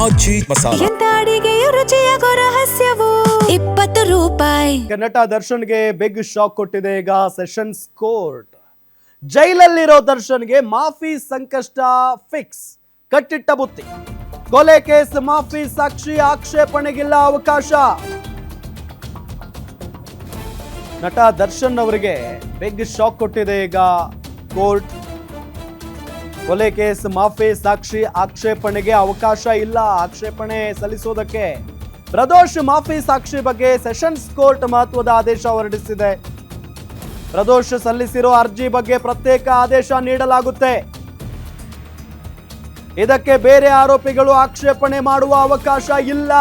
ಆಚಿ ಮಸಾಲ. ಎಂತ ಅಡಿಗೆಯ ರುಚಿಯಾಗೋ ರಹಸ್ಯವು 20 ರೂಪಾಯಿ. ನಟ ದರ್ಶನ್ಗೆ ಬಿಗ್ ಶಾಕ್ ಕೊಟ್ಟಿದೆ ಈಗ ಸೆಷನ್ಸ್ ಕೋರ್ಟ್. ಜೈಲಲ್ಲಿರೋ ದರ್ಶನ್ಗೆ ಮಾಫಿ ಸಂಕಷ್ಟ ಫಿಕ್ಸ್, ಕಟ್ಟಿಟ್ಟ ಬುತ್ತಿ. ಕೊಲೆ ಕೇಸ್ ಮಾಫಿ ಸಾಕ್ಷಿ ಆಕ್ಷೇಪಣೆಗಿಲ್ಲ ಅವಕಾಶ. ನಟ ದರ್ಶನ್ ಅವರಿಗೆ ಬಿಗ್ ಶಾಕ್ ಕೊಟ್ಟಿದೆ ಈಗ ಕೋರ್ಟ್. ಕೊಲೆ ಕೇಸ್ ಮಾಫಿ ಸಾಕ್ಷಿ ಆಕ್ಷೇಪಣೆಗೆ ಅವಕಾಶ ಇಲ್ಲ. ಆಕ್ಷೇಪಣೆ ಸಲ್ಲಿಸೋದಕ್ಕೆ ಪ್ರದೋಷ್ ಮಾಫಿ ಸಾಕ್ಷಿ ಬಗ್ಗೆ ಸೆಷನ್ಸ್ ಕೋರ್ಟ್ ಮಹತ್ವದ ಆದೇಶ ಹೊರಡಿಸಿದೆ. ಪ್ರದೋಷ್ ಸಲ್ಲಿಸಿರೋ ಅರ್ಜಿ ಬಗ್ಗೆ ಪ್ರತ್ಯೇಕ ಆದೇಶ ನೀಡಲಾಗುತ್ತೆ. ಇದಕ್ಕೆ ಬೇರೆ ಆರೋಪಿಗಳು ಆಕ್ಷೇಪಣೆ ಮಾಡುವ ಅವಕಾಶ ಇಲ್ಲ.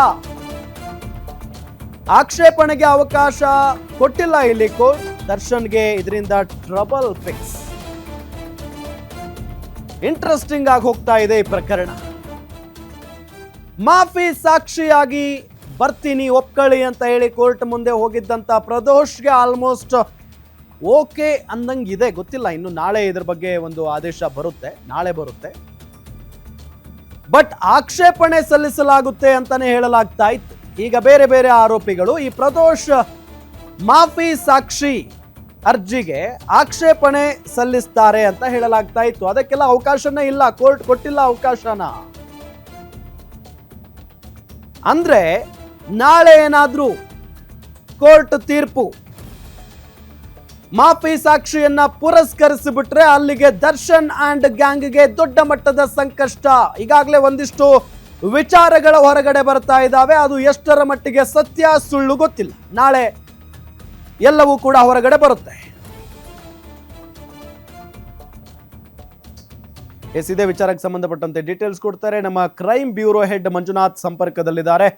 ಆಕ್ಷೇಪಣೆಗೆ ಅವಕಾಶ ಕೊಟ್ಟಿಲ್ಲ ಇಲ್ಲಿ ಕೋರ್ಟ್. ದರ್ಶನ್ಗೆ ಇದರಿಂದ ಟ್ರಬಲ್ ಫಿಕ್ಸ್. ಇಂಟ್ರೆಸ್ಟಿಂಗ್ ಆಗಿ ಹೋಗ್ತಾ ಇದೆ ಈ ಪ್ರಕರಣ. ಮಾಫಿ ಸಾಕ್ಷಿಯಾಗಿ ಬರ್ತೀನಿ ಒಪ್ಕೊಳ್ಳಿ ಅಂತ ಹೇಳಿ ಕೋರ್ಟ್ ಮುಂದೆ ಹೋಗಿದ್ದಂತ ಪ್ರದೋಷ್ಗೆ ಆಲ್ಮೋಸ್ಟ್ ಓಕೆ ಅಂದಂಗಿದೆ. ಗೊತ್ತಿಲ್ಲ, ಇನ್ನು ನಾಳೆ ಇದ್ರ ಬಗ್ಗೆ ಒಂದು ಆದೇಶ ಬರುತ್ತೆ, ನಾಳೆ ಬರುತ್ತೆ. ಬಟ್ ಆಕ್ಷೇಪಣೆ ಸಲ್ಲಿಸಲಾಗುತ್ತೆ ಅಂತಾನೆ ಹೇಳಲಾಗ್ತಾ ಇತ್ತು. ಈಗ ಬೇರೆ ಬೇರೆ ಆರೋಪಿಗಳು ಈ ಪ್ರದೋಷ್ ಮಾಫಿ ಸಾಕ್ಷಿ ಅರ್ಜಿಗೆ ಆಕ್ಷೇಪಣೆ ಸಲ್ಲಿಸ್ತಾರೆ ಅಂತ ಹೇಳಲಾಗ್ತಾ ಇತ್ತು. ಅದಕ್ಕೆಲ್ಲ ಅವಕಾಶನೇ ಇಲ್ಲ, ಕೋರ್ಟ್ ಕೊಟ್ಟಿಲ್ಲ ಅವಕಾಶನ. ಅಂದ್ರೆ ನಾಳೆ ಏನಾದ್ರೂ ಕೋರ್ಟ್ ತೀರ್ಪು ಮಾಫಿ ಸಾಕ್ಷಿಯನ್ನ ಪುರಸ್ಕರಿಸಿಬಿಟ್ರೆ ಅಲ್ಲಿಗೆ ದರ್ಶನ್ ಅಂಡ್ ಗ್ಯಾಂಗ್ಗೆ ದೊಡ್ಡ ಮಟ್ಟದ ಸಂಕಷ್ಟ. ಈಗಾಗಲೇ ಒಂದಿಷ್ಟು ವಿಚಾರಗಳ ಹೊರಗಡೆ ಬರ್ತಾ ಇದ್ದಾವೆ. ಅದು ಎಷ್ಟರ ಮಟ್ಟಿಗೆ ಸತ್ಯ ಸುಳ್ಳು ಗೊತ್ತಿಲ್ಲ. ನಾಳೆ ಎಲ್ಲವೂ ಕೂಡ ಹೊರಗಡೆ ಬರುತ್ತೆ. ಇದೇ ವಿಚಾರಕ್ಕೆ ಸಂಬಂಧಪಟ್ಟಂತೆ ಡೀಟೇಲ್ಸ್ ಕೊಡ್ತಾರೆ ನಮ್ಮ ಕ್ರೈಮ್ ಬ್ಯೂರೋ ಹೆಡ್ ಮಂಜುನಾಥ್ ಸಂಪರ್ಕದಲ್ಲಿದ್ದಾರೆ.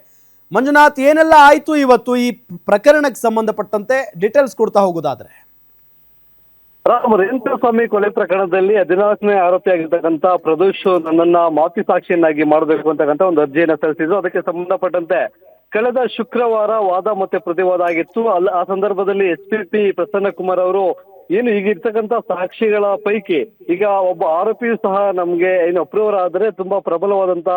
ಮಂಜುನಾಥ್, ಏನೆಲ್ಲ ಆಯ್ತು ಇವತ್ತು ಈ ಪ್ರಕರಣಕ್ಕೆ ಸಂಬಂಧಪಟ್ಟಂತೆ ಡೀಟೇಲ್ಸ್ ಕೊಡ್ತಾ ಹೋಗೋದಾದ್ರೆ? ರೇಣುಕಾಸ್ವಾಮಿ ಕೊಲೆ ಪ್ರಕರಣದಲ್ಲಿ 14ನೇ ಆರೋಪಿಯಾಗಿರ್ತಕ್ಕಂಥ ಪ್ರದೋಷ್ ನನ್ನನ್ನ ಮಾಫಿ ಸಾಕ್ಷಿಯನ್ನಾಗಿ ಮಾಡಬೇಕು ಅಂತಕ್ಕಂಥ ಒಂದು ಅರ್ಜಿಯನ್ನ ಸಲ್ಲಿಸಿದ್ರು. ಅದಕ್ಕೆ ಸಂಬಂಧಪಟ್ಟಂತೆ ಕಳೆದ ಶುಕ್ರವಾರ ವಾದ ಮತ್ತೆ ಪ್ರತಿವಾದ ಆಗಿತ್ತು. ಆ ಸಂದರ್ಭದಲ್ಲಿ ಎಸ್ಪಿಪಿ ಪ್ರಸನ್ನ ಕುಮಾರ್ ಅವರು ಏನು ಈಗ ಇರ್ತಕ್ಕಂಥ ಸಾಕ್ಷಿಗಳ ಪೈಕಿ ಈಗ ಒಬ್ಬ ಆರೋಪಿಯು ಸಹ ನಮ್ಗೆ ಏನು ಅಪ್ರೂವರ್ ಆದ್ರೆ ತುಂಬಾ ಪ್ರಬಲವಾದಂತ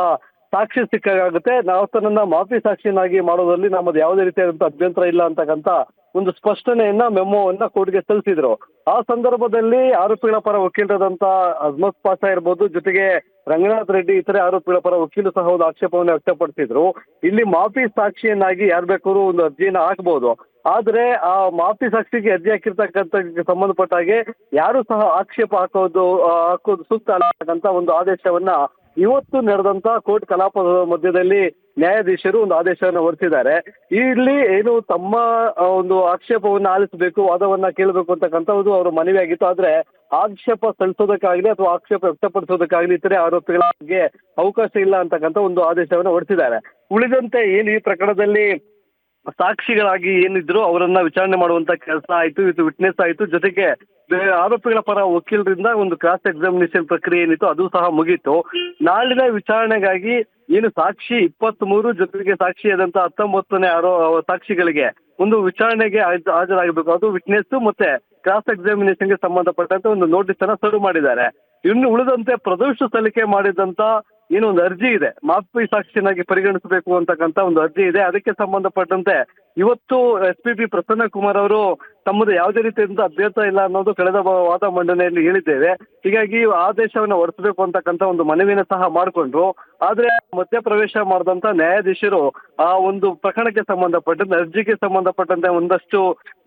ಸಾಕ್ಷಿ ಸಿಕ್ಕಾಗುತ್ತೆ, ನಾವು ತನ್ನ ಮಾಫಿ ಸಾಕ್ಷಿಯನ್ನಾಗಿ ಮಾಡೋದ್ರಲ್ಲಿ ನಮ್ಮದು ಯಾವುದೇ ರೀತಿಯಾದಂತ ಅಭ್ಯಂತರ ಇಲ್ಲ ಅಂತಕ್ಕಂಥ ಒಂದು ಸ್ಪಷ್ಟನೆಯನ್ನ ಮೆಮೋವನ್ನ ಕೋರ್ಟ್ಗೆ ಸಲ್ಲಿಸಿದ್ರು. ಆ ಸಂದರ್ಭದಲ್ಲಿ ಆರೋಪಿಗಳ ಪರ ವಕೀಲರಾದಂತ ಅಜ್ಮತ್ ಪಾಷಾ ಇರ್ಬೋದು, ಜೊತೆಗೆ ರಂಗನಾಥ್ ರೆಡ್ಡಿ ಇತರೆ ಆರೋಪಿಗಳ ಪರ ವಕೀಲರು ಸಹ ಒಂದು ಆಕ್ಷೇಪವನ್ನು ವ್ಯಕ್ತಪಡಿಸಿದ್ರು. ಇಲ್ಲಿ ಮಾಫಿ ಸಾಕ್ಷಿಯನ್ನಾಗಿ ಯಾರು ಬೇಕಾದ್ರೂ ಒಂದು ಅರ್ಜಿಯನ್ನ ಹಾಕ್ಬಹುದು, ಆದ್ರೆ ಆ ಮಾಫಿ ಸಾಕ್ಷಿಗೆ ಅರ್ಜಿ ಹಾಕಿರ್ತಕ್ಕಂಥ ಸಂಬಂಧಪಟ್ಟ ಹಾಗೆ ಯಾರು ಸಹ ಆಕ್ಷೇಪ ಹಾಕೋದು ಸೂಕ್ತ ಅಲ್ಲ ಒಂದು ಆದೇಶವನ್ನ ಇವತ್ತು ನಡೆದಂತ ಕೋರ್ಟ್ ಕಲಾಪದ ಮಧ್ಯದಲ್ಲಿ ನ್ಯಾಯಾಧೀಶರು ಒಂದು ಆದೇಶವನ್ನು ಹೊರಡಿಸಿದ್ದಾರೆ. ಇಲ್ಲಿ ಏನು ತಮ್ಮ ಒಂದು ಆಕ್ಷೇಪವನ್ನ ಆಲಿಸಬೇಕು, ವಾದವನ್ನ ಕೇಳಬೇಕು ಅಂತಕ್ಕಂಥದ್ದು ಅವರ ಮನವಿ ಆಗಿತ್ತು. ಆದ್ರೆ ಆಕ್ಷೇಪ ಸಲ್ಲಿಸೋದಕ್ಕಾಗ್ಲಿ ಅಥವಾ ಆಕ್ಷೇಪ ವ್ಯಕ್ತಪಡಿಸೋದಕ್ಕಾಗ್ಲಿ ಇತರೆ ಆರೋಪಿಗಳ ಬಗ್ಗೆ ಅವಕಾಶ ಇಲ್ಲ ಅಂತಕ್ಕಂಥ ಒಂದು ಆದೇಶವನ್ನು ಹೊರಡಿಸಿದ್ದಾರೆ. ಉಳಿದಂತೆ ಏನು ಈ ಪ್ರಕರಣದಲ್ಲಿ ಸಾಕ್ಷಿಗಳಾಗಿ ಏನಿದ್ರು ಅವರನ್ನ ವಿಚಾರಣೆ ಮಾಡುವಂತ ಕೆಲಸ ಆಯ್ತು, ಇದು ವಿಟ್ನೆಸ್ ಆಯ್ತು. ಜೊತೆಗೆ ಆರೋಪಿಗಳ ಪರ ವಕೀಲರಿಂದ ಒಂದು ಕ್ರಾಸ್ ಎಕ್ಸಾಮಿನೇಷನ್ ಪ್ರಕ್ರಿಯೆ ಏನಿತ್ತು ಅದು ಸಹ ಮುಗೀತು. ನಾಳಿನ ವಿಚಾರಣೆಗಾಗಿ ಏನು ಸಾಕ್ಷಿ 23 ಜೊತೆಗೆ ಸಾಕ್ಷಿಯಾದಂತ 19ನೇ ಸಾಕ್ಷಿಗಳಿಗೆ ಒಂದು ವಿಚಾರಣೆಗೆ ಹಾಜರಾಗಬೇಕು. ಅದು ವಿಟ್ನೆಸ್ ಮತ್ತೆ ಕ್ರಾಸ್ ಎಕ್ಸಾಮಿನೇಷನ್ಗೆ ಸಂಬಂಧಪಟ್ಟಂತೆ ಒಂದು ನೋಟಿಸ್ ಅನ್ನ ಸರ್ವ್ ಮಾಡಿದ್ದಾರೆ. ಇನ್ನು ಉಳಿದಂತೆ ಪ್ರದೋಷ್ ಸಲ್ಲಿಕೆ ಮಾಡಿದಂತ ಏನು ಒಂದು ಅರ್ಜಿ ಇದೆ, ಮಾಫಿ ಸಾಕ್ಷಿಯನ್ನಾಗಿ ಪರಿಗಣಿಸಬೇಕು ಅಂತಕ್ಕಂಥ ಒಂದು ಅರ್ಜಿ ಇದೆ. ಅದಕ್ಕೆ ಸಂಬಂಧಪಟ್ಟಂತೆ ಇವತ್ತು ಎಸ್ಪಿಪಿ ಪ್ರಸನ್ನ ಕುಮಾರ್ ಅವರು ತಮ್ಮದು ಯಾವುದೇ ರೀತಿಯಿಂದ ಅಭ್ಯಂತರ ಇಲ್ಲ ಅನ್ನೋದು ಕಳೆದ ವಾದ ಮಂಡನೆಯಲ್ಲಿ ಹೇಳಿದ್ದೇವೆ. ಹೀಗಾಗಿ ಆದೇಶವನ್ನು ಹೊರಡಿಸಬೇಕು ಅಂತಕ್ಕಂಥ ಒಂದು ಮನವಿಯನ್ನು ಸಹ ಮಾಡಿಕೊಂಡ್ರು. ಆದ್ರೆ ಮಧ್ಯಪ್ರವೇಶ ಮಾಡಿದಂತ ನ್ಯಾಯಾಧೀಶರು ಆ ಒಂದು ಪ್ರಕರಣಕ್ಕೆ ಸಂಬಂಧಪಟ್ಟಂತೆ ಅರ್ಜಿಗೆ ಸಂಬಂಧಪಟ್ಟಂತೆ ಒಂದಷ್ಟು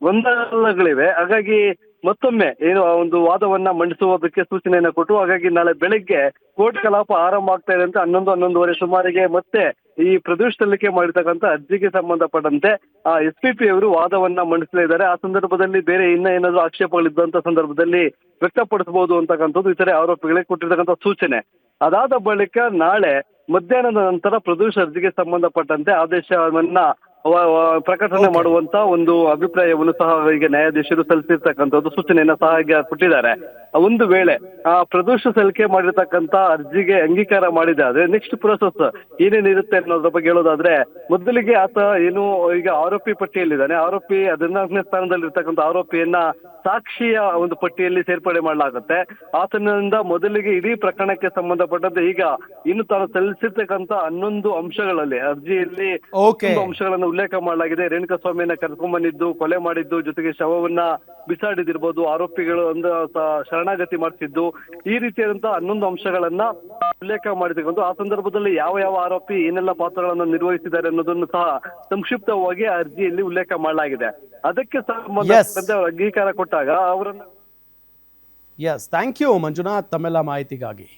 ಗೊಂದಲಗಳಿವೆ. ಹಾಗಾಗಿ ಮತ್ತೊಮ್ಮೆ ಏನು ಒಂದು ವಾದವನ್ನ ಮಂಡಿಸುವುದಕ್ಕೆ ಸೂಚನೆಯನ್ನ ಕೊಟ್ಟು, ಹಾಗಾಗಿ ನಾಳೆ ಬೆಳಗ್ಗೆ ಕೋರ್ಟ್ ಕಲಾಪ ಆರಂಭ ಆಗ್ತಾ ಇದೆ ಅಂತ 11-11:30 ಸುಮಾರಿಗೆ ಮತ್ತೆ ಈ ಪ್ರದೋಷ್ ಸಲ್ಲಿಕೆ ಮಾಡಿರ್ತಕ್ಕಂಥ ಅರ್ಜಿಗೆ ಸಂಬಂಧಪಟ್ಟಂತೆ ಎಸ್ಪಿಪಿ ಅವರು ವಾದವನ್ನ ಮಂಡಿಸಲಿದ್ದಾರೆ. ಆ ಸಂದರ್ಭದಲ್ಲಿ ಬೇರೆ ಏನಾದ್ರು ಆಕ್ಷೇಪಗಳಿದ್ದಂತ ಸಂದರ್ಭದಲ್ಲಿ ವ್ಯಕ್ತಪಡಿಸಬಹುದು ಅಂತಕ್ಕಂಥದ್ದು ಇತರೆ ಆರೋಪಿಗಳಿಗೆ ಕೊಟ್ಟಿರ್ತಕ್ಕಂಥ ಸೂಚನೆ. ಅದಾದ ಬಳಿಕ ನಾಳೆ ಮಧ್ಯಾಹ್ನದ ನಂತರ ಪ್ರದೋಷ್ ಅರ್ಜಿಗೆ ಸಂಬಂಧಪಟ್ಟಂತೆ ಆದೇಶವನ್ನ ಪ್ರಕಟಣೆ ಮಾಡುವಂತ ಒಂದು ಅಭಿಪ್ರಾಯವನ್ನು ಸಹ ಈಗ ನ್ಯಾಯಾಧೀಶರು ಸಲ್ಲಿಸಿರ್ತಕ್ಕಂಥದ್ದು ಸೂಚನೆಯನ್ನ ಸಹ ಕೊಟ್ಟಿದ್ದಾರೆ. ಒಂದು ವೇಳೆ ಆ ಪ್ರದೋಷ ಸಲ್ಲಿಕೆ ಮಾಡಿರ್ತಕ್ಕಂಥ ಅರ್ಜಿಗೆ ಅಂಗೀಕಾರ ಮಾಡಿದೆ ಆದ್ರೆ ನೆಕ್ಸ್ಟ್ ಪ್ರೊಸೆಸ್ ಏನೇನಿರುತ್ತೆ ಅನ್ನೋದ್ರ ಬಗ್ಗೆ ಹೇಳೋದಾದ್ರೆ, ಮೊದಲಿಗೆ ಆತ ಏನು ಈಗ ಆರೋಪಿ ಪಟ್ಟಿಯಲ್ಲಿದ್ದಾನೆ, ಆರೋಪಿ 14ನೇ ಸ್ಥಾನದಲ್ಲಿರ್ತಕ್ಕಂಥ ಆರೋಪಿಯನ್ನ ಸಾಕ್ಷಿಯ ಒಂದು ಪಟ್ಟಿಯಲ್ಲಿ ಸೇರ್ಪಡೆ ಮಾಡಲಾಗುತ್ತೆ. ಆತನಿಂದ ಮೊದಲಿಗೆ ಇಡೀ ಪ್ರಕರಣಕ್ಕೆ ಸಂಬಂಧಪಟ್ಟಂತೆ ಈಗ ಇನ್ನು ತಾನು ಸಲ್ಲಿಸಿರ್ತಕ್ಕಂಥ 11 ಅಂಶಗಳಲ್ಲಿ ಅರ್ಜಿಯಲ್ಲಿ ಓಕೆ ಅಂಶಗಳನ್ನು ಉಲ್ಲೇಖ ಮಾಡಲಾಗಿದೆ. ರೇಣುಕಾಸ್ವಾಮಿಯನ್ನ ಕರ್ಕೊಂಡ್ಬಂದಿದ್ದು, ಕೊಲೆ ಮಾಡಿದ್ದು, ಜೊತೆಗೆ ಶವವನ್ನ ಬಿಸಾಡಿದಿರ್ಬೋದು, ಆರೋಪಿಗಳು ಶರಣಾಗತಿ ಮಾಡಿಸಿದ್ದು, ಈ ರೀತಿಯಾದಂತಹ 11 ಅಂಶಗಳನ್ನ ಉಲ್ಲೇಖ ಮಾಡಿಕೊಂಡು ಆ ಸಂದರ್ಭದಲ್ಲಿ ಯಾವ ಯಾವ ಆರೋಪಿ ಏನೆಲ್ಲ ಪಾತ್ರಗಳನ್ನು ನಿರ್ವಹಿಸಿದ್ದಾರೆ ಅನ್ನೋದನ್ನು ಸಹ ಸಂಕ್ಷಿಪ್ತವಾಗಿ ಅರ್ಜಿಯಲ್ಲಿ ಉಲ್ಲೇಖ ಮಾಡಲಾಗಿದೆ. ಅದಕ್ಕೆ ಸಂಬಂಧಪಟ್ಟಂತೆ ಅಂಗೀಕಾರ ಕೊಟ್ಟಾಗ ಅವರನ್ನ ಎಸ್ ಥ್ಯಾಂಕ್ ಯು ಮಂಜುನಾಥ್ ತಮ್ಮೆಲ್ಲ ಮಾಹಿತಿಗಾಗಿ.